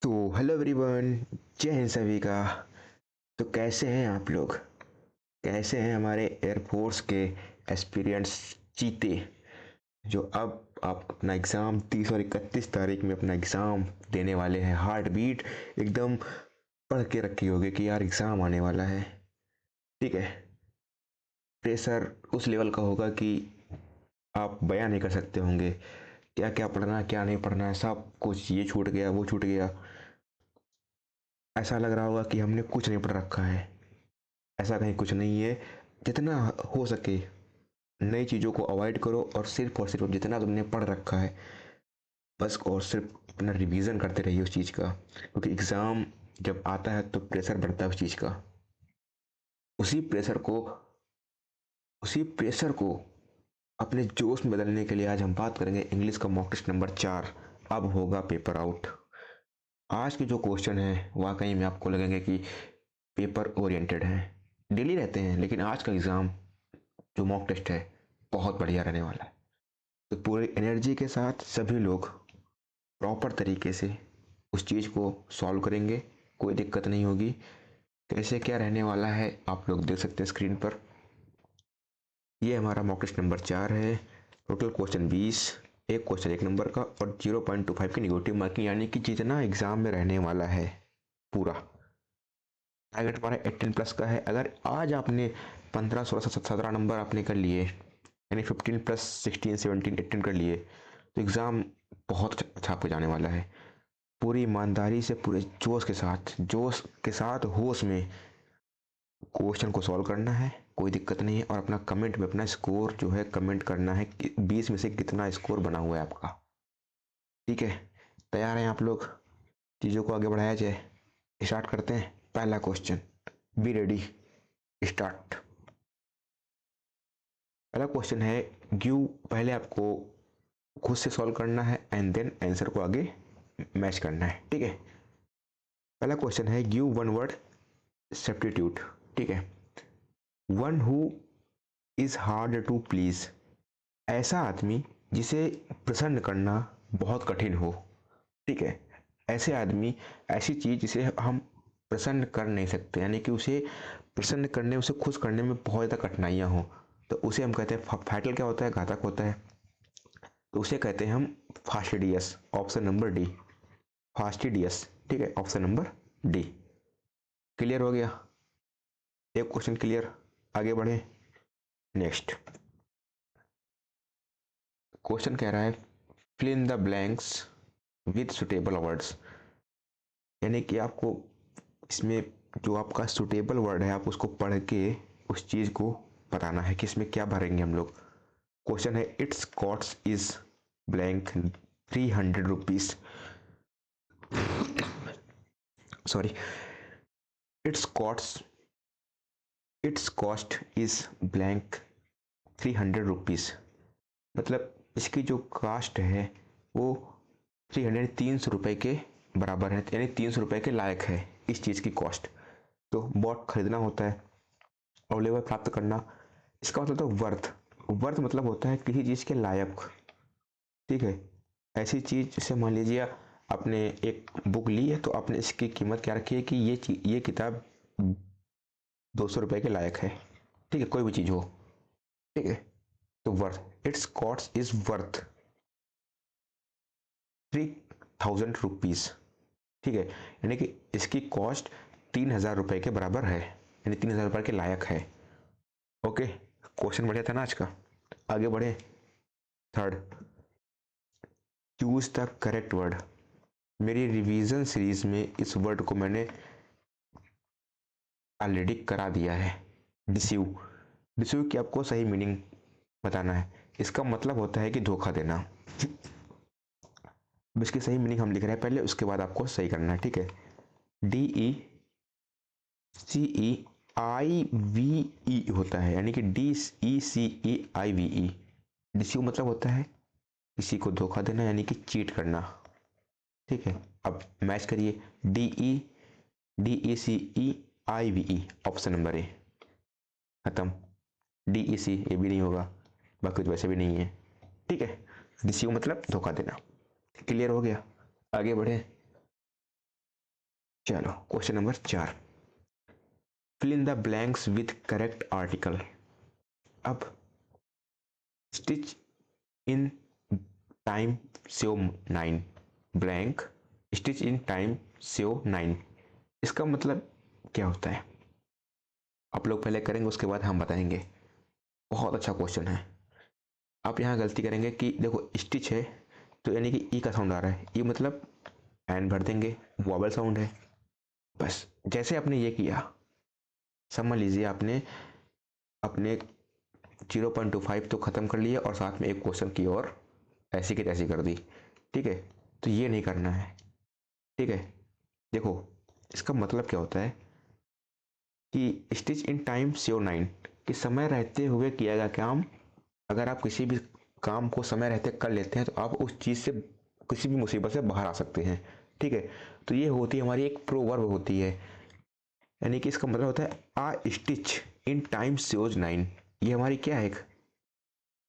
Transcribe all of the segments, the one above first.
तो hello everyone, जय हिंद सभी का। तो कैसे हैं आप लोग? कैसे हैं हमारे एयरफोर्स के एक्सपीरियंस चीते, जो अब आप अपना एग्ज़ाम 30 और 31 तारीख में अपना एग्ज़ाम देने वाले हैं। हार्ट बीट एकदम पढ़ के रखी होगी कि यार एग्ज़ाम आने वाला है। ठीक है, प्रेशर उस लेवल का होगा कि आप बयां नहीं कर सकते होंगे क्या क्या पढ़ना है, क्या नहीं पढ़ना है, सब कुछ ये छूट गया वो छूट गया। ऐसा लग रहा होगा कि हमने कुछ नहीं पढ़ रखा है। ऐसा कहीं कुछ नहीं है। जितना हो सके नई चीज़ों को अवॉइड करो और सिर्फ जितना तुमने पढ़ रखा है बस, और सिर्फ अपना रिवीजन करते रहिए उस चीज़ का, क्योंकि एग्ज़ाम जब आता है तो प्रेशर बढ़ता है उस चीज़ का। उसी प्रेशर को उसी प्रेशर को अपने जोश में बदलने के लिए आज हम बात करेंगे इंग्लिश का मॉक टेस्ट नंबर 4। अब होगा पेपर आउट। आज के जो क्वेश्चन हैं वाकई में आपको लगेंगे कि पेपर ओरिएंटेड हैं, डेली रहते हैं, लेकिन आज का एग्ज़ाम जो मॉक टेस्ट है बहुत बढ़िया रहने वाला है। तो पूरी एनर्जी के साथ सभी लोग प्रॉपर तरीके से उस चीज़ को सॉल्व करेंगे, कोई दिक्कत नहीं होगी। कैसे क्या रहने वाला है आप लोग देख सकते हैं स्क्रीन पर। ये हमारा मॉक टेस्ट नंबर 4 है। टोटल क्वेश्चन 20, एक क्वेश्चन 1 नंबर का और 0.25 की निगेटिव मार्किंग, यानी कि जितना एग्ज़ाम में रहने वाला है पूरा टारगेट हमारा 18 प्लस का है। अगर आज आपने 15 16 17 नंबर आपने कर लिए, यानी 15 प्लस 16 17 18 कर लिए, तो एग्ज़ाम बहुत अच्छा आपको जाने वाला है। पूरी ईमानदारी से, पूरे जोश के साथ होश में क्वेश्चन को सॉल्व करना है, कोई दिक्कत नहीं है। और अपना कमेंट में अपना स्कोर जो है कमेंट करना है कि 20 में से कितना स्कोर बना हुआ है आपका। ठीक है, तैयार हैं आप लोग? चीज़ों को आगे बढ़ाया जाए, स्टार्ट करते हैं। पहला क्वेश्चन, बी रेडी, स्टार्ट। पहला क्वेश्चन है गिव, पहले आपको खुद से सॉल्व करना है एंड देन आंसर को आगे मैच करना है। ठीक है, पहला क्वेश्चन है गिव वन वर्ड सब्स्टिट्यूट। ठीक है, one who is hard to please, ऐसा आदमी जिसे प्रसन्न करना बहुत कठिन हो। ठीक है, ऐसे आदमी, ऐसी चीज जिसे हम प्रसन्न कर नहीं सकते, यानी कि उसे प्रसन्न करने, उसे खुश करने में बहुत ज़्यादा कठिनाइयाँ हो, तो उसे हम कहते हैं फैटल। क्या होता है? घातक होता है। तो उसे कहते हैं हम fastidious. Option number D, fastidious. ठीक है, ऑप्शन नंबर डी। क्लियर हो गया? एक क्वेश्चन क्लियर, आगे बढ़े। नेक्स्ट क्वेश्चन कह रहा है fill in the blanks with suitable words, यानी कि आपको इसमें जो आपका सुटेबल वर्ड है आप उसको पढ़ के उस चीज़ को बताना है कि इसमें क्या भरेंगे हम लोग। क्वेश्चन है it's cost is blank 300 rupees, sorry, it's cost is blank 300 rupees, मतलब इसकी जो कास्ट है वो 300 रुपये के बराबर है, यानी 300 रुपये के लायक है इस चीज़ की कॉस्ट। तो बॉट खरीदना होता है और लेवल प्राप्त करना, इसका मतलब तो वर्थ। वर्थ मतलब होता है किसी चीज़ के लायक। ठीक है, ऐसी चीज़ जैसे मान लीजिए आपने एक बुक ली है तो आपने इसकी कीमत क्या रखी है कि ये किताब 200 रुपये के लायक है। ठीक है, कोई भी चीज़ हो। ठीक है, तो worth, it's cost is worth 3000 rupees. ठीक है, यानी कि इसकी कॉस्ट 3000 रुपये के बराबर है, यानी 3000 रुपये के लायक है। ओके, क्वेश्चन बढ़िया था ना आज का। आगे बढ़े। Third, choose the correct word. मेरी रिवीजन सीरीज में इस वर्ड को मैंने ऑलरेडी करा दिया है, डिसीव। डिसीव की आपको सही मीनिंग बताना है। इसका मतलब होता है कि धोखा देना। इसकी सही मीनिंग हम लिख रहे हैं पहले, उसके बाद आपको सही करना है। ठीक है, DECEIVE होता है, यानी कि DECEIVE। डिसीव मतलब होता है किसी को धोखा देना, यानी कि चीट करना। ठीक है, अब मैच करिए। DECEIVE, ऑप्शन नंबर ए। खत्म। DEC ये भी नहीं होगा, बाकी तो वैसे भी नहीं है। ठीक है, डिसीव मतलब धोखा देना। क्लियर हो गया? आगे बढ़े। चलो question number 4, fill in the blanks with correct article. अब stitch in time save 9 blank, stitch in time save 9, इसका मतलब क्या होता है? आप लोग पहले करेंगे, उसके बाद हम बताएंगे। बहुत अच्छा क्वेश्चन है। आप यहाँ गलती करेंगे कि देखो स्टिच है तो यानी कि ई का साउंड आ रहा है, ई मतलब एन भर देंगे, वॉवल साउंड है। बस जैसे आपने ये किया, समझ लीजिए आपने अपने 0.25 तो ख़त्म कर लिया और साथ में एक क्वेश्चन की और ऐसी की तैसी कर दी। ठीक है, तो ये नहीं करना है। ठीक है, देखो इसका मतलब क्या होता है कि स्टिच इन टाइम सेव 9, कि समय रहते हुए किया गया काम। अगर आप किसी भी काम को समय रहते कर लेते हैं तो आप उस चीज़ से, किसी भी मुसीबत से बाहर आ सकते हैं। ठीक है, तो ये होती है हमारी एक प्रोवर्ब होती है, यानी कि इसका मतलब होता है आ स्टिच इन टाइम सेव्स 9। ये हमारी क्या है, एक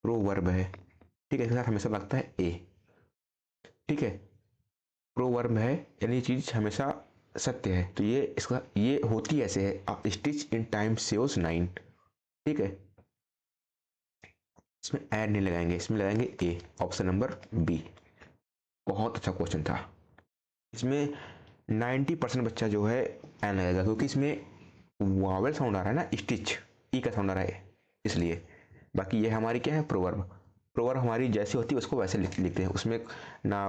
प्रोवर्ब है। ठीक है, इसके साथ हमेशा लगता है ए। ठीक है, प्रोवर्ब है यानी चीज़ हमेशा सत्य है, तो ये इसका ये होती ऐसे है, आप स्टिच इन टाइम सेव्स 9। ठीक है, इसमें ऐड नहीं लगाएंगे, इसमें लगाएंगे ए, ऑप्शन नंबर बी। बहुत अच्छा क्वेश्चन था। इसमें 90% बच्चा जो है एन लगेगा, क्योंकि इसमें वावल साउंड आ रहा है ना, स्टिच ई का साउंड आ रहा है इसलिए। बाकी ये हमारी क्या है, प्रोवर्ब। प्रोवर्ब हमारी जैसी होती है उसको वैसे लिखते हैं, उसमें ना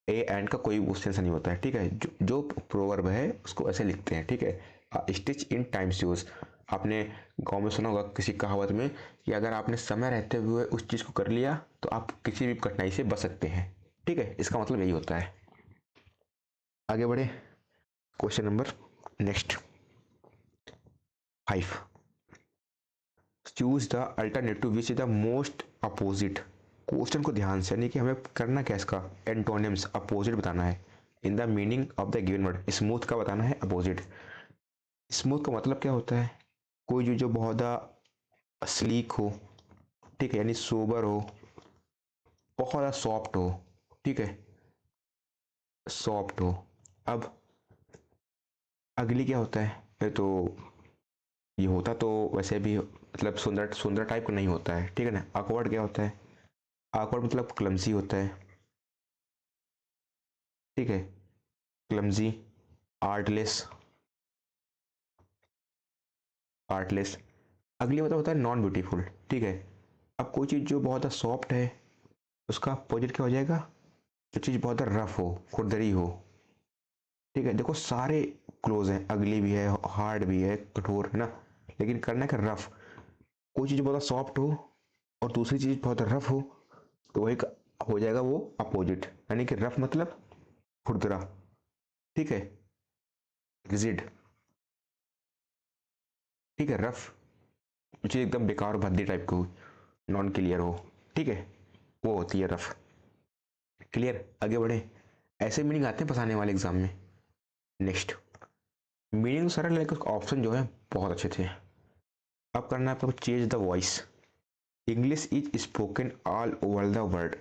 ए एंड का कोई उस सेंस नहीं होता है। ठीक है, जो प्रोवर्ब है उसको ऐसे लिखते हैं। ठीक है, स्टिच इन टाइम्स यूज, आपने गांव में सुना होगा किसी कहावत में कि अगर आपने समय रहते हुए उस चीज़ को कर लिया तो आप किसी भी कठिनाई से बच सकते हैं। ठीक है, इसका मतलब यही होता है। आगे बढ़े, question number next 5, choose the alternative which is the most opposite. Question को ध्यान से, यानी कि हमें करना क्या, इसका एंटोनिम्स अपोजिट बताना है in the meaning of the given word. Smooth का बताना है अपोजिट। स्मूथ का मतलब क्या होता है, कोई जो बहुत ज़्यादा स्लीक हो। ठीक है, यानी सोबर हो, बहुत ज़्यादा सॉफ्ट हो। ठीक है, सॉफ्ट हो। अब अगली क्या होता है, ये तो ये होता तो वैसे भी मतलब सुंदर सुंदर टाइप का नहीं होता है। ठीक है ना। awkward क्या होता है, awkward मतलब क्लमसी होता है। ठीक है, क्लमजी, आर्टलेस, आर्टलेस। अगली मतलब होता है नॉन ब्यूटीफुल। ठीक है, अब कोई चीज़ जो बहुत सॉफ्ट है उसका अपोजिट क्या हो जाएगा, जो चीज़ बहुत रफ हो, खुरदरी हो। ठीक है, देखो सारे क्लोज हैं, अगली भी है, हार्ड भी है, कठोर है ना, लेकिन करना क्या, रफ। कोई चीज़ बहुत सॉफ्ट हो और दूसरी चीज़ बहुत रफ हो, तो वही हो जाएगा वो अपोजिट, यानी कि रफ मतलब खुरदरा। ठीक है, रिजिड। ठीक है, रफ चीज़ एकदम बेकार भद्दी टाइप की हो, नॉन क्लियर हो। ठीक है, वो होती है रफ। क्लियर, आगे बढ़े। ऐसे मीनिंग आते हैं फंसाने वाले एग्जाम में। नेक्स्ट, मीनिंग सरल है, ऑप्शन जो है बहुत अच्छे थे। अब करना है आपको change the voice. English is spoken all over the world.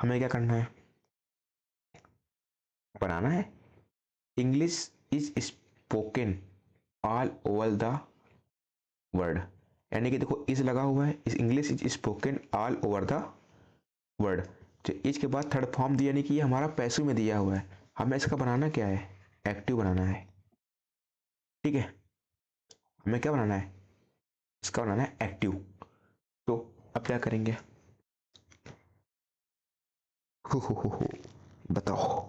हमें क्या करना है, बनाना है English is spoken all over the world, यानी कि देखो इज लगा हुआ है, इस English is spoken all over the world. तो इज के बाद थर्ड फॉर्म दिया, यानी कि ये हमारा पैसिव में दिया हुआ है। हमें इसका बनाना क्या है, एक्टिव बनाना है। ठीक है, हमें क्या बनाना है, इसका बनाना है एक्टिव। तो अब क्या करेंगे, हो बताओ।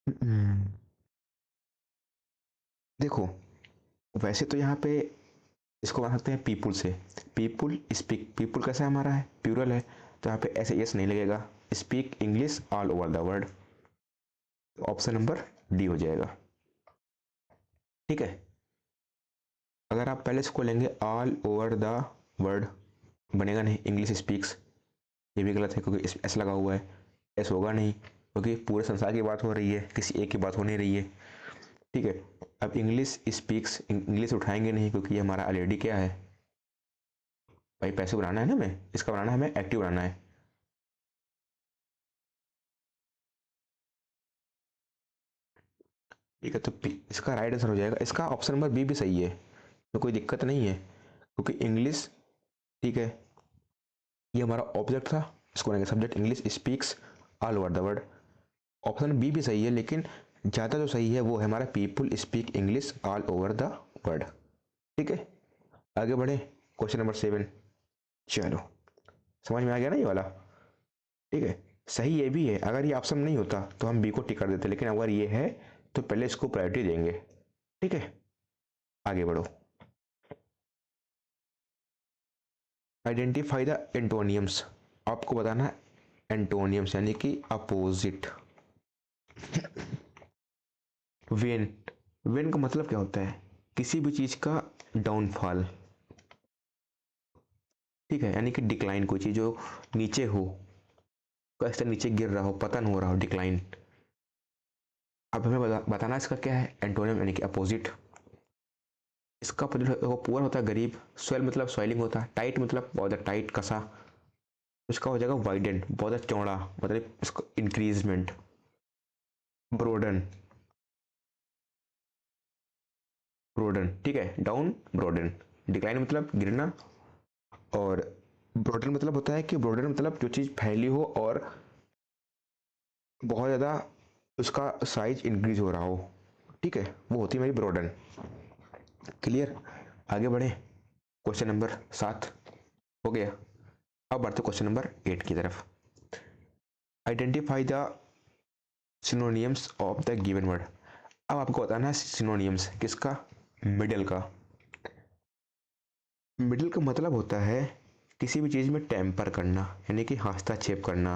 हम्म, देखो वैसे तो यहाँ पे इसको बना सकते हैं पीपुल से। पीपुल स्पीक, पीपुल कैसा है, हमारा है प्यूरल है, तो यहाँ पे ऐसे यस नहीं लगेगा। Speak English all over the world, option number D हो जाएगा। ठीक है, अगर आप पहले इसको लेंगे ऑल ओवर द वर्ल्ड, बनेगा नहीं, इंग्लिश स्पीक्स, ये भी गलत है क्योंकि एस लगा हुआ है, एस होगा नहीं क्योंकि पूरे संसार की बात हो रही है, किसी एक की बात हो नहीं रही है। ठीक है, अब इंग्लिश स्पीक्स, इंग्लिश उठाएंगे नहीं क्योंकि ये हमारा ऑलरेडी क्या है भाई, पैसे बनाना है ना, हमें इसका बनाना है, हमें एक्टिव बनाना है। ठीक है, तो इसका राइट आंसर हो जाएगा, इसका ऑप्शन नंबर बी भी सही है, तो कोई दिक्कत नहीं है, क्योंकि इंग्लिश, ठीक है, ये हमारा ऑब्जेक्ट था, इसको बनाएंगे subject, English speaks all over the world. Option B भी सही है, लेकिन ज़्यादा जो सही है वो है हमारा people speak English all over the world. ठीक है, आगे बढ़े, क्वेश्चन नंबर 7। चलो, समझ में आ गया ना ये वाला? ठीक है, सही ये भी है, अगर ये ऑप्शन नहीं होता तो हम बी को टिक कर देते, लेकिन अगर ये है तो पहले इसको प्रायोरिटी देंगे। ठीक है, आगे बढ़ो। आइडेंटिफाई द एंटोनियम्स, आपको बताना एंटोनियम्स यानी कि अपोजिट। वेन, वेन का मतलब क्या होता है? किसी भी चीज का डाउनफॉल। ठीक है, यानी कि डिक्लाइन, कोई चीज जो नीचे हो, कैसे नीचे गिर रहा हो, पतन हो रहा हो, डिक्लाइन। अब हमें बताना इसका क्या है, एंटोनियम यानी कि अपोजिट। इसका पुअर होता है गरीब, स्वेल मतलब स्वेलिंग होता है, टाइट मतलब बहुत टाइट कसा, उसका हो जाएगा वाइडेंट, बहुत चौड़ा मतलब इसको इंक्रीजमेंट। ब्रोडन, ब्रोडन, ठीक है, डाउन ब्रोडन, डिक्लाइन मतलब गिरना, और ब्रोडन मतलब होता है कि ब्रोडन मतलब जो चीज़ फैली हो और बहुत ज़्यादा उसका साइज इंक्रीज हो रहा हो। ठीक है, वो होती है मेरी ब्रोडन। क्लियर, आगे बढ़े, क्वेश्चन नंबर 7 हो गया। अब बढ़ते क्वेश्चन नंबर 8 की तरफ। Identify the synonyms of the given word. अब आपको बताना है सिनोनियम्स किसका, मिडल का। मिडल का मतलब होता है किसी भी चीज़ में टेम्पर करना, यानी कि हस्तक्षेप करना,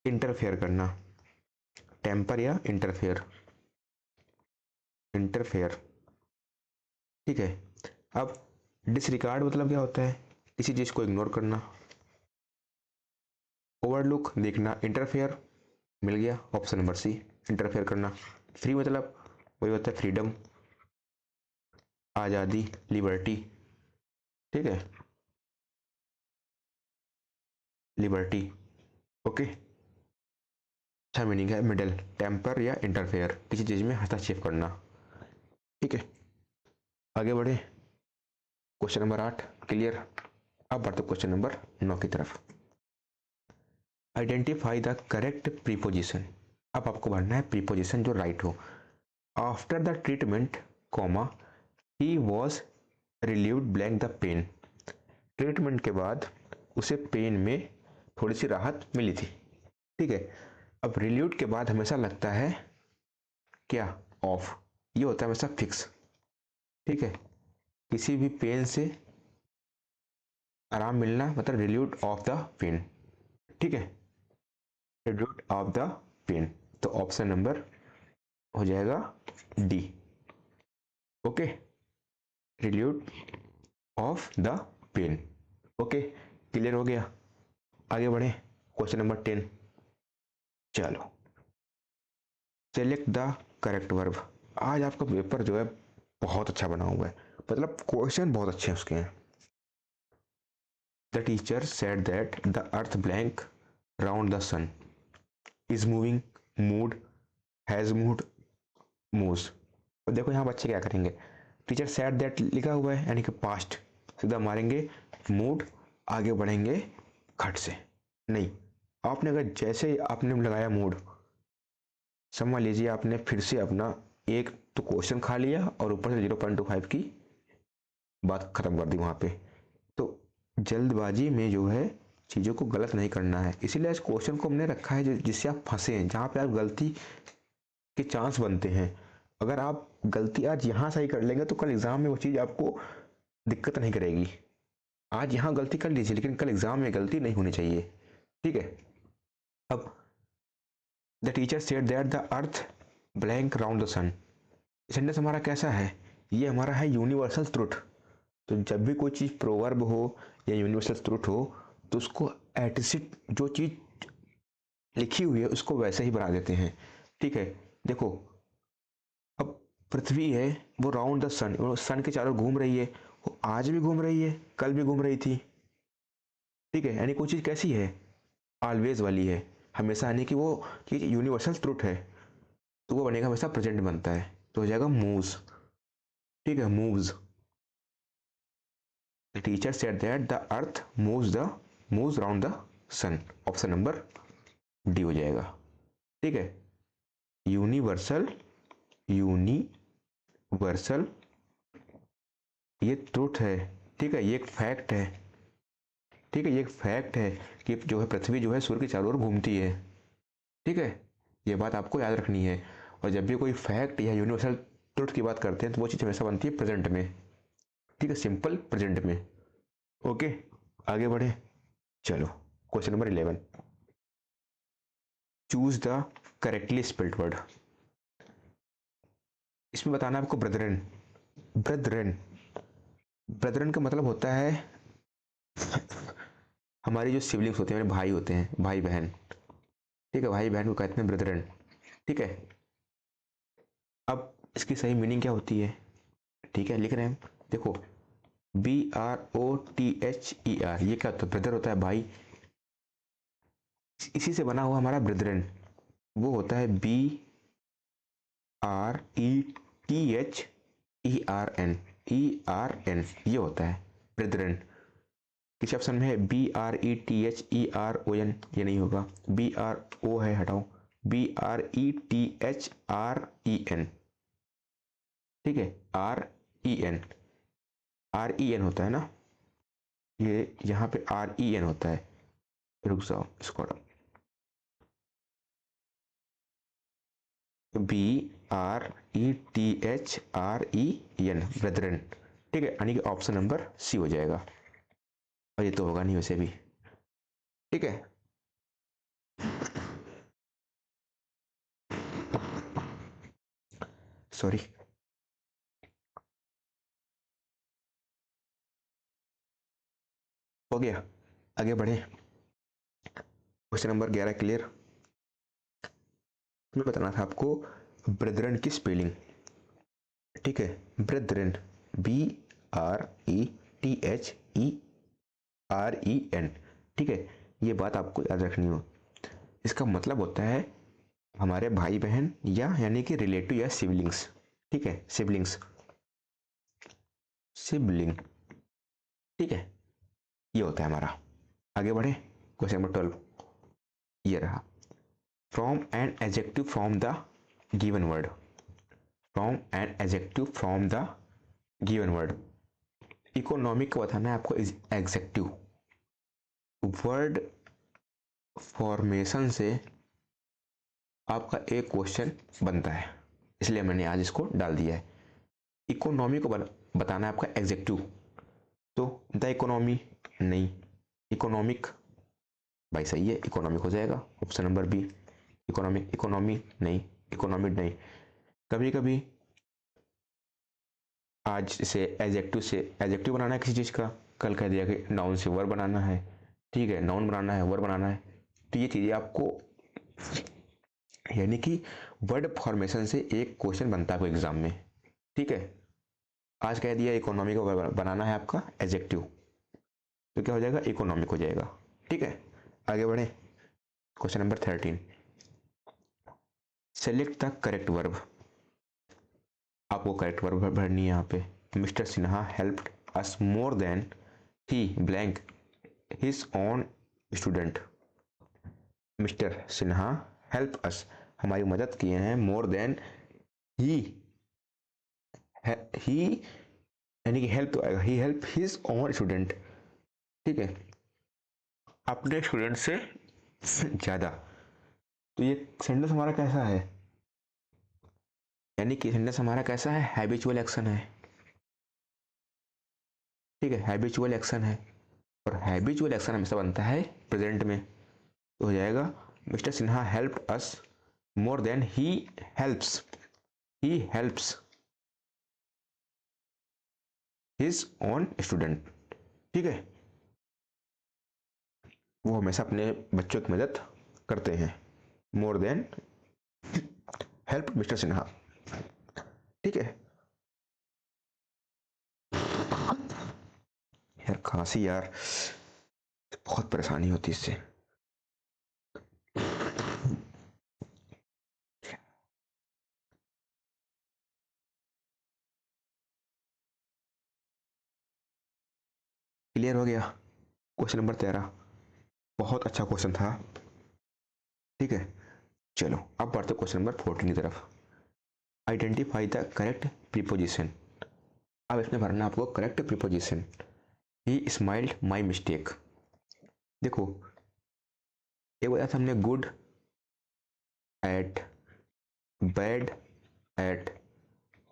इंटरफेयर करना, टेम्पर या इंटरफेयर, इंटरफेयर। ठीक है, अब डिसरिगार्ड मतलब क्या होता है, किसी चीज़ को इग्नोर करना, ओवरलुक देखना, इंटरफेयर मिल गया ऑप्शन नंबर सी, इंटरफेयर करना। फ्री मतलब वही होता है फ्रीडम, आज़ादी, लिबर्टी। ठीक है, लिबर्टी। ओके, अच्छा मीनिंग है मिडल, टेम्पर या इंटरफेयर, किसी चीज़ में हस्तक्षेप करना। ठीक है, आगे बढ़े, क्वेश्चन नंबर 8 क्लियर। अब बढ़ते क्वेश्चन नंबर 9 की तरफ। Identify the correct preposition. अब आपको भरना है प्रीपोजिशन जो राइट हो। After the treatment comma he was relieved blank the pain. Treatment के बाद उसे पेन में थोड़ी सी राहत मिली थी। ठीक है, अब रिलीव्ड के बाद हमेशा लगता है क्या, ऑफ, ये होता है हमेशा फिक्स। ठीक है, किसी भी पेन से आराम मिलना मतलब रिलीव्ड ऑफ द पेन। ठीक है, रिलीव्ड ऑफ द पेन, तो ऑप्शन नंबर हो जाएगा D. Okay, relieved of the pain. Okay, clear हो गया, आगे बढ़े, क्वेश्चन नंबर 10। चलो, सेलेक्ट द करेक्ट वर्ब। आज आपका पेपर जो है बहुत अच्छा बना हुआ है, मतलब क्वेश्चन बहुत अच्छे हैं उसके हैं। The teacher said that the earth blank round the sun is moving, moved, has moved, moves. और देखो यहाँ बच्चे क्या करेंगे, टीचर सेड दैट लिखा हुआ है यानी कि पास्ट, सीधा मारेंगे मूड, आगे बढ़ेंगे खट से। नहीं, आपने अगर जैसे आपने लगाया मूड, समझ लीजिए आपने फिर से अपना एक तो क्वेश्चन खा लिया और ऊपर से 0.25 की बात खत्म कर दी वहां पे। तो जल्दबाजी में जो है चीज़ों को गलत नहीं करना है, इसीलिए इस क्वेश्चन को हमने रखा है जिससे आप फंसे हैं, जहाँ पे आप गलती के चांस बनते हैं। अगर आप गलती आज यहाँ सही कर लेंगे तो कल एग्जाम में वो चीज़ आपको दिक्कत नहीं करेगी। आज यहाँ गलती कर लीजिए लेकिन कल एग्जाम में गलती नहीं होनी चाहिए। ठीक है, अब the teacher said that the earth blank round the sun, sentence हमारा कैसा है, ये हमारा है यूनिवर्सल ट्रुथ। तो जब भी कोई चीज़ प्रोवर्ब हो या यूनिवर्सल ट्रुथ हो तो उसको एटिसिट जो चीज़ लिखी हुई है उसको वैसे ही बना देते हैं। ठीक है, देखो अब पृथ्वी है वो राउंड द सन, वो सन के चारों घूम रही है, वो आज भी घूम रही है, कल भी घूम रही थी। ठीक है, यानी कोई चीज़ कैसी है, ऑलवेज वाली है, हमेशा, यानी कि वो चीज़ यूनिवर्सल ट्रुथ है। तो वो बनेगा हमेशा प्रेजेंट बनता है, तो हो जाएगा मूव्स। ठीक है, moves. The teacher said that the earth moves round the sun. Option number D हो जाएगा। ठीक है, यूनिवर्सल, यूनिवर्सल ये ट्रूथ है। ठीक है, ये एक फैक्ट है। ठीक है, ये एक फैक्ट है कि जो है पृथ्वी जो है सूर्य के चारों ओर घूमती है। ठीक है, ये बात आपको याद रखनी है। और जब भी कोई फैक्ट या यूनिवर्सल ट्रुथ की बात करते हैं तो वो चीज़ हमेशा बनती है प्रेजेंट में। ठीक है, सिंपल प्रेजेंट में। ओके, आगे बढ़े। चलो, question number 11, choose the correctly spelled word. इसमें बताना है आपको ब्रदरन। ब्रदरन, ब्रदरन का मतलब होता है हमारी जो सिबलिंग्स होते हैं, भाई होते हैं, भाई बहन। ठीक है, भाई बहन को कहते हैं ब्रदरन। ठीक है, अब इसकी सही मीनिंग क्या होती है? ठीक है, लिख रहे हैं, देखो, BROTHER, ये क्या होता है? ब्रदर होता है भाई। इसी से बना हुआ हमारा ब्रदरन, वो होता है BRETHERN, ये होता है ब्रदरन। किस ऑप्शन में है? BRETHERON, ये नहीं होगा। BRO है, हटाओ, BRETHREN। ठीक है, REN होता है ना, ये यहाँ पे REN होता है। रुक जाओ, इसको हटाओ, BRETHREN, ब्रदरन। ठीक है, यानी कि ऑप्शन नंबर सी हो जाएगा। और ये तो होगा नहीं वैसे भी। ठीक है, सॉरी। हो गया, आगे बढ़े। Question number 11 clear. मैं बताना था आपको ब्रदरन की स्पेलिंग। ठीक है, ब्रदरन, BRETHEREN। ठीक है, ये बात आपको याद रखनी हो। इसका मतलब होता है हमारे भाई बहन या यानी कि रिलेटिव या सिबलिंग्स। ठीक है, सिबलिंग्स, सिबलिंग। ठीक है, ये होता है हमारा। आगे बढ़े, क्वेश्चन नंबर 12, ये रहा, from an adjective from the given word. From an adjective from the given word. Economic का बताना है आपको एग्जेक्टिव। वर्ड फॉर्मेशन से आपका एक क्वेश्चन बनता है, इसलिए मैंने आज इसको डाल दिया है। इकोनॉमी को बताना है आपका एग्जेक्टिव, तो द इकोनॉमी नहीं, इकोनॉमिक, भाई सही है, इकोनॉमिक हो जाएगा, option number B. Economic, economy नहीं, इकोनॉमिक नहीं। कभी कभी आज से एडजेक्टिव बनाना है किसी चीज़ का, कल कह दिया कि नाउन से वर्ब बनाना है। ठीक है, नाउन बनाना है, वर्ब बनाना है, तो ये चीज़ें आपको, यानी कि वर्ड फॉर्मेशन से एक क्वेश्चन बनता है आपको एग्जाम में। ठीक है, आज कह दिया इकोनॉमी को बनाना है आपका एडजेक्टिव, तो क्या हो जाएगा? इकोनॉमिक हो जाएगा। ठीक है, आगे बढ़े, question number 13, select the correct verb. आपको करेक्ट वर्ब भरनी है यहाँ पे। Mister Sinha helped us more than he blank his own student. Mister Sinha help us, हमारी मदद किए हैं, मोर देन ही, ही यानी कि हेल्प तो आएगा, ही हेल्प हिज ओन स्टूडेंट। ठीक है, अपने स्टूडेंट से ज़्यादा। तो ये सेंटेंस हमारा कैसा है? यानी कि सेंटेंस हमारा कैसा है? हैबिचुअल एक्शन है। ठीक है, हैबिचुअल एक्शन है, और हैबिचुअल एक्शन हमेशा बनता है प्रेजेंट में, तो हो जाएगा mister Sinha helped us more than he helps, he helps his own student. ठीक है, वो हमेशा अपने बच्चों की मदद करते हैं, more than help mister Sinha. ठीक है, यार खांसी यार, बहुत परेशानी होती है इससे। क्लियर हो गया? क्वेश्चन नंबर 13 बहुत अच्छा क्वेश्चन था, ठीक है। चलो अब बढ़ते क्वेश्चन नंबर 14 की तरफ। Identify the correct preposition. अब इसमें भरना आपको correct preposition. He smiled my mistake. देखो एक बताया था हमने गुड एट, बैड एट,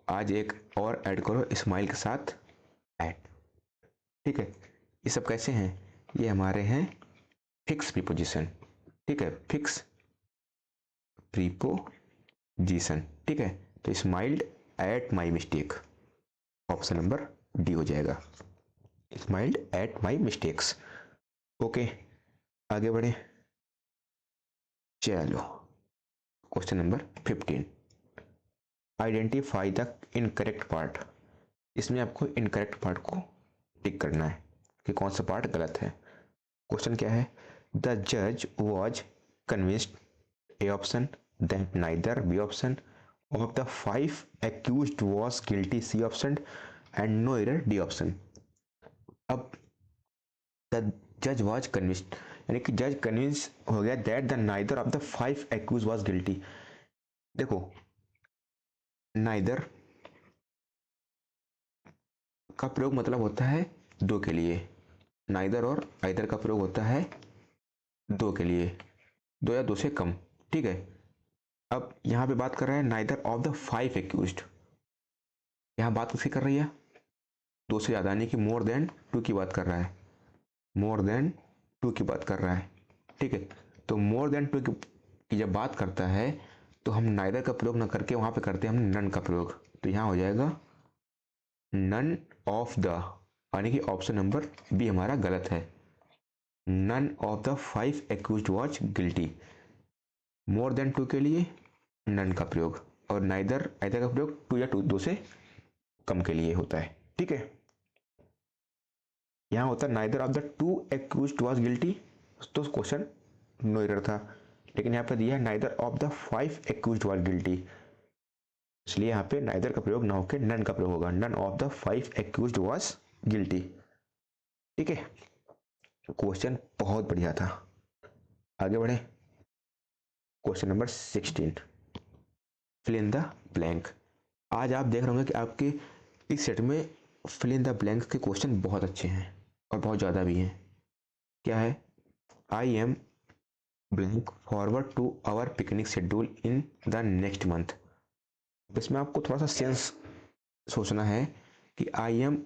आज एक और ऐड करो स्माइल के साथ एट, ठीक है। ये सब कैसे हैं? ये हमारे हैं फिक्स प्रीपोजिशन, ठीक है, फिक्स प्रीपोजिशन, ठीक है। तो smiled at my mistake, option number D हो जाएगा, smiled at my mistakes. Okay आगे बढ़े। चलो question number 15, identify the incorrect part. इसमें आपको इनकरेक्ट पार्ट को टिक करना है कि कौन सा पार्ट गलत है। क्वेश्चन क्या है? द जज was convinced, A option, that neither, B option, of the 5 accused was guilty, C option, and no error, D option. अब द जज वॉज कन्विंस्ड यानी कि जज कन्विंस हो गया that the neither of the 5 accused was guilty। देखो neither का प्रयोग मतलब होता है दो के लिए, नाइदर और आइदर का प्रयोग होता है दो के लिए, दो या दो से कम, ठीक है। अब यहाँ पे बात कर रहा है नाइदर ऑफ द 5 accused, यहाँ बात किसकी कर रही है? दो से ज़्यादा यानी कि मोर देन 2 की बात कर रहा है, मोर देन 2 की बात कर रहा है, ठीक है। तो मोर देन 2 की जब बात करता है तो हम नाइदर का प्रयोग ना करके वहाँ पे करते हैं हम नन का प्रयोग। तो यहाँ हो जाएगा नन ऑफ द, यानी कि ऑप्शन नंबर बी हमारा गलत है। None of the 5 accused was guilty, more than 2 के लिए नन का प्रयोग और नाइदर आइदर का प्रयोग 2 या 2 से कम के लिए होता है, ठीक है। यहाँ होता है neither of the 2 accused was guilty, तो क्वेश्चन नो एरर था, लेकिन यहाँ पे दिया है neither of the 5 accused was guilty, इसलिए यहाँ पे नाइदर का प्रयोग ना होकर नन का प्रयोग होगा, none of the 5 accused was guilty, ठीक है। क्वेश्चन बहुत बढ़िया था। आगे बढ़े question number 16, fill in the blank. आज आप देख रहे होंगे कि आपके इस सेट में फिल इन द ब्लैंक के क्वेश्चन बहुत अच्छे हैं और बहुत ज़्यादा भी हैं। क्या है? I am blank forward to our picnic schedule in the next month. इसमें आपको थोड़ा सा सेंस सोचना है कि I am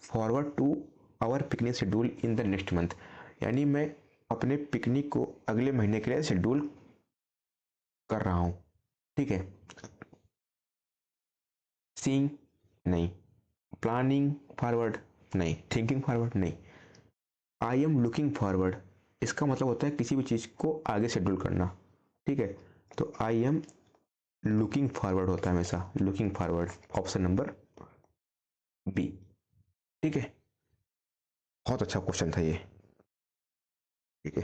forward to our picnic schedule in the next month, यानी मैं अपने पिकनिक को अगले महीने के लिए शेड्यूल कर रहा हूँ, ठीक है। सीइंग नहीं, प्लानिंग फॉरवर्ड नहीं, थिंकिंग फॉरवर्ड नहीं, आई एम लुकिंग फॉरवर्ड, इसका मतलब होता है किसी भी चीज़ को आगे शेड्यूल करना, ठीक है। तो आई एम लुकिंग फॉरवर्ड होता है हमेशा, looking forward, option number B, ठीक है। बहुत अच्छा क्वेश्चन था ये, ठीक है।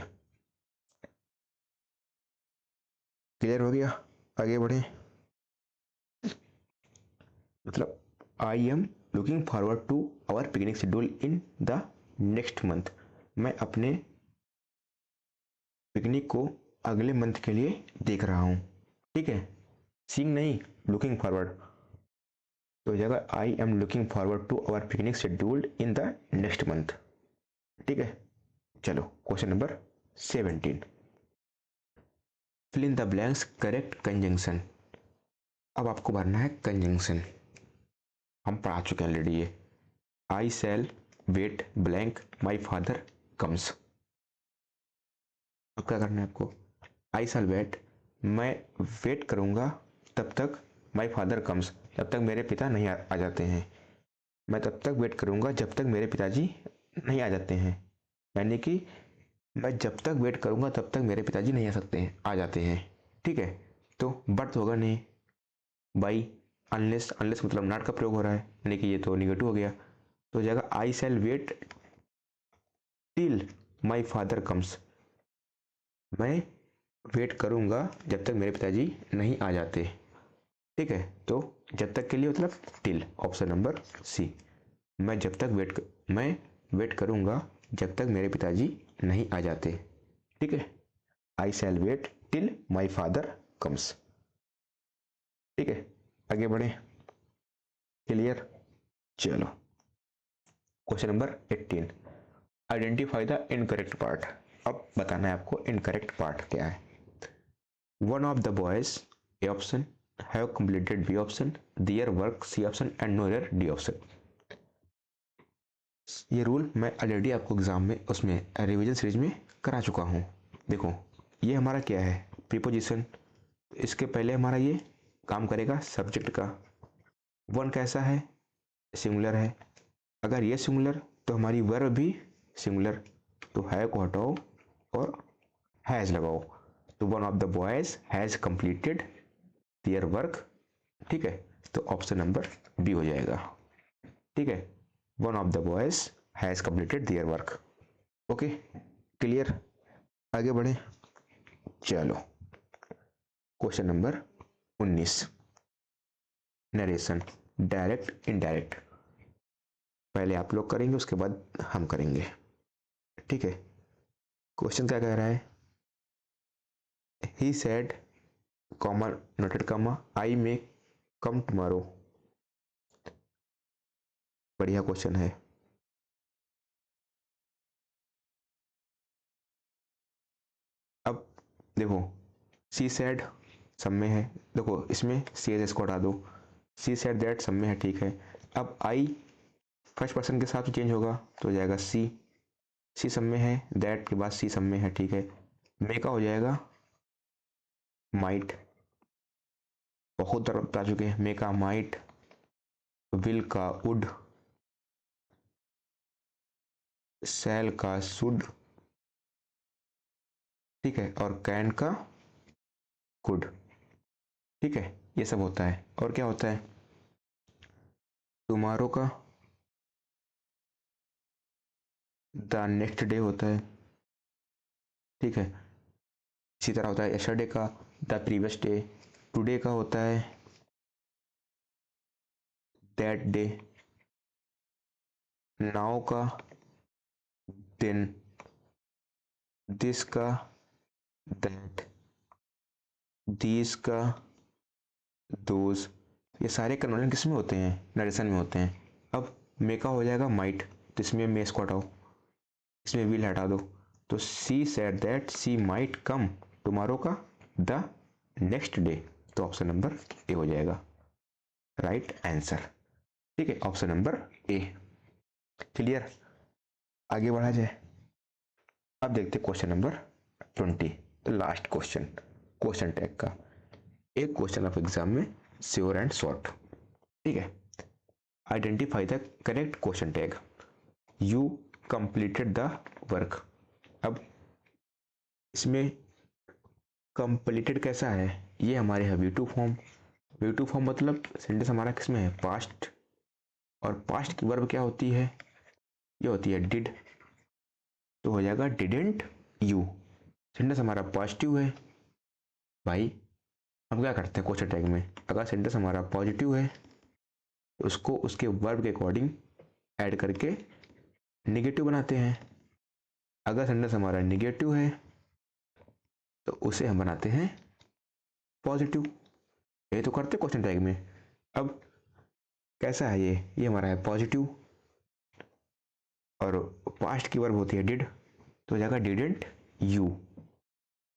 क्लियर हो गया? आगे बढ़े। मतलब I am looking forward to our picnic schedule in the next month, मैं अपने पिकनिक को अगले मंथ के लिए देख रहा हूँ, ठीक है। सीइंग नहीं, लुकिंग फॉरवर्ड, तो हो जाएगा I am looking forward to our picnic scheduled in the next month, ठीक है। चलो question number 17, fill in the blanks correct conjunction. अब आपको भरना है कंजंक्शन, हम पढ़ा चुके हैं ऑलरेडी ये। I shall wait blank my father comes. अब क्या करना है आपको? आई शैल वेट, मैं वेट करूँगा तब तक, माई फादर कम्स, जब तक मेरे पिता नहीं आ जाते हैं, मैं तब तक वेट करूँगा जब तक मेरे पिताजी नहीं आ जाते हैं, यानी कि मैं जब तक वेट करूँगा तब तक मेरे पिताजी नहीं आ सकते हैं, आ जाते हैं, ठीक है। तो बट होगा नहीं, बाई, अनलेस, अनलेस मतलब नॉट का प्रयोग हो रहा है, यानी कि ये तो निगेटिव हो गया, तो हो जाएगा I shall wait till my father comes, मैं वेट करूँगा जब तक मेरे पिताजी नहीं आ जाते, ठीक है। तो जब तक के लिए मतलब टिल, ऑप्शन नंबर सी, मैं वेट करूँगा जब तक मेरे पिताजी नहीं आ जाते। ठीक है, I shall wait till my father comes. ठीक है, आगे बढ़े, क्लियर। चलो question number 18, identify the incorrect part. अब बताना है आपको इनकरेक्ट पार्ट क्या है। One of the boys A option have completed B option, their work C option and no error D option. ये रूल मैं ऑलरेडी आपको एग्जाम में उसमें रिवीजन सीरीज में करा चुका हूँ। देखो ये हमारा क्या है, प्रीपोजिशन। इसके पहले हमारा ये काम करेगा सब्जेक्ट का। वन कैसा है, सिंगुलर है। अगर ये सिंगुलर तो हमारी वर्ब भी सिंगुलर, तो है को हटाओ और हैज़ लगाओ। तो one of the boys has completed their work. ठीक है, तो ऑप्शन नंबर बी हो जाएगा। ठीक है, one of the boys has completed their work. Okay, clear, आगे बढ़े। चलो question number 19, narration direct indirect. पहले आप लोग करेंगे उसके बाद हम करेंगे। ठीक है, क्वेश्चन क्या कह रहा है, he said comma noted comma I may come tomorrow. बढ़िया क्वेश्चन है। अब देखो सी सेड सब में है, देखो इसमें सी एस को हटा दो, सी सेड दैट सब में है। ठीक है, अब आई फर्स्ट पर्सन के साथ चेंज होगा तो हो जाएगा सी, सी सब में है, दैट के बाद सी सब में है। ठीक है, मे का हो जाएगा माइट, बहुत तरह बता चुके हैं, मे का माइट, विल का वुड, सेल का शुड। ठीक है, और कैन का कुड। ठीक है, ये सब होता है। और क्या होता है, टुमारो का द नेक्स्ट डे होता है। ठीक है, इसी तरह होता है यस्टरडे का द प्रीवियस डे, टुडे का होता है दैट डे, नाउ का देन, दिस का दैट, दीस का दोज। ये सारे कन्वर्जन किस में होते हैं, नरेशन में होते हैं। अब मे का हो जाएगा माइट, तो इसमें मे इसको हटाओ, इसमें विल हटा दो, तो she said that she might come tomorrow का द नेक्स्ट डे, तो ऑप्शन नंबर ए हो जाएगा राइट आंसर। ठीक है, ऑप्शन नंबर ए, क्लियर, आगे बढ़ा जाए। अब देखते क्वेश्चन नंबर 20, तो लास्ट क्वेश्चन क्वेश्चन टैग का। एक क्वेश्चन ऑफ एग्जाम में श्योर एंड शॉर्ट। ठीक है, identify the correct question tag, you completed the work. अब इसमें कंप्लीटेड कैसा है, ये हमारे है V two form. V two form मतलब सेंटेंस हमारा किस में है, पास्ट, और पास्ट की वर्ब क्या होती है, ये होती है डिड, तो हो जाएगा डिडेंट यू। सेंटेंस हमारा पॉजिटिव है भाई, हम क्या करते हैं क्वेश्चन टैग में, अगर सेंटेंस हमारा पॉजिटिव है तो उसको उसके वर्ब के अकॉर्डिंग ऐड करके निगेटिव बनाते हैं। अगर सेंटेंस हमारा निगेटिव है तो उसे हम बनाते हैं पॉजिटिव। ये तो करते क्वेश्चन टैग में। अब कैसा है ये हमारा है पॉजिटिव, और पास्ट की वर्ब होती है डिड, तो हो जाएगा डिडेंट यू।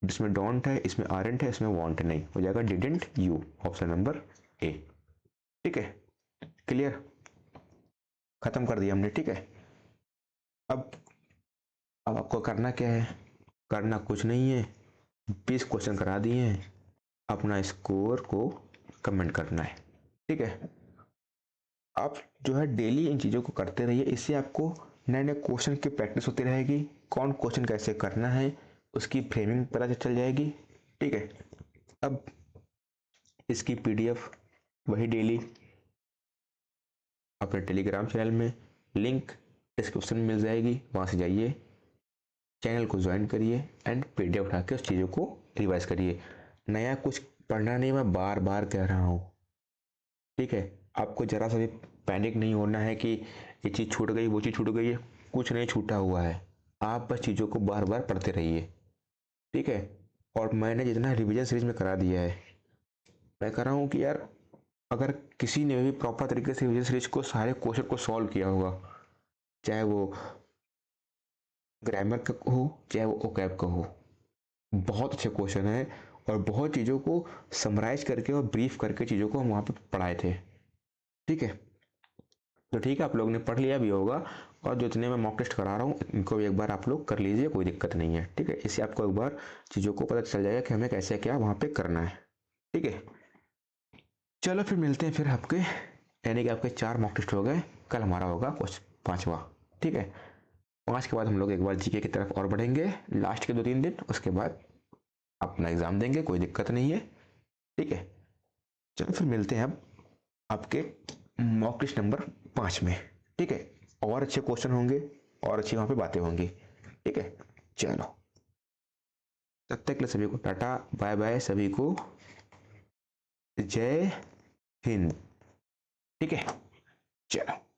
जिसमें डोंट है, इसमें आरंट है, इसमें वांट नहीं, हो जाएगा डिडेंट यू, ऑप्शन नंबर ए। ठीक है, क्लियर, खत्म कर दिया हमने। ठीक है, अब आपको करना क्या है, करना कुछ नहीं है, 20 क्वेश्चन करा दिए हैं, अपना स्कोर को कमेंट करना है। ठीक है, आप जो है डेली इन चीज़ों को करते रहिए, इससे आपको नए नए क्वेश्चन की प्रैक्टिस होती रहेगी, कौन क्वेश्चन कैसे करना है उसकी फ्रेमिंग पता चल जाएगी। ठीक है, अब इसकी पीडीएफ वही डेली अपने टेलीग्राम चैनल में, लिंक डिस्क्रिप्शन में मिल जाएगी, वहाँ से जाइए, चैनल को ज्वाइन करिए एंड पीडीएफ उठा के उस चीज़ों को रिवाइज करिए। नया कुछ पढ़ना नहीं, मैं बार बार कह रहा हूँ। ठीक है, आपको ज़रा सा भी पैनिक नहीं होना है कि ये चीज़ छूट गई वो चीज़ छूट गई है। कुछ नहीं छूटा हुआ है, आप बस चीज़ों को बार बार पढ़ते रहिए, ठीक है। और मैंने जितना रिवीजन सीरीज में करा दिया है, मैं कर रहा हूँ कि यार अगर किसी ने भी प्रॉपर तरीके से रिवीजन सीरीज को सारे क्वेश्चन को सॉल्व किया होगा, चाहे वो ग्रामर का हो चाहे वो ओकैब का हो, बहुत अच्छे क्वेश्चन है और बहुत चीज़ों को समराइज करके और ब्रीफ करके चीज़ों को हम वहाँ पे पढ़ाए थे, ठीक है। तो ठीक है, आप लोगों ने पढ़ लिया भी होगा, और जितने मैं मॉक टेस्ट करा रहा हूँ इनको भी एक बार आप लोग कर लीजिए, कोई दिक्कत नहीं है, ठीक है। इससे आपको एक बार चीज़ों को पता चल जाएगा कि हमें कैसे क्या वहाँ पे करना है, ठीक है। चलो फिर मिलते हैं फिर आपके, यानी कि आपके 4 मॉक टेस्ट हो गए, कल हमारा होगा कुछ 5वां, ठीक है। 5 के बाद हम लोग एक बार जीके की तरफ और बढ़ेंगे, लास्ट के 2-3 दिन, उसके बाद अपना एग्ज़ाम देंगे, कोई दिक्कत नहीं है, ठीक है। चलो फिर मिलते हैं अब आपके मॉक टेस्ट नंबर 5 में, ठीक है। और अच्छे क्वेश्चन होंगे और अच्छी वहाँ पे बातें होंगी, ठीक है। चलो, तब तक के लिए सभी को टाटा बाय बाय, सभी को जय हिंद, ठीक है। चलो।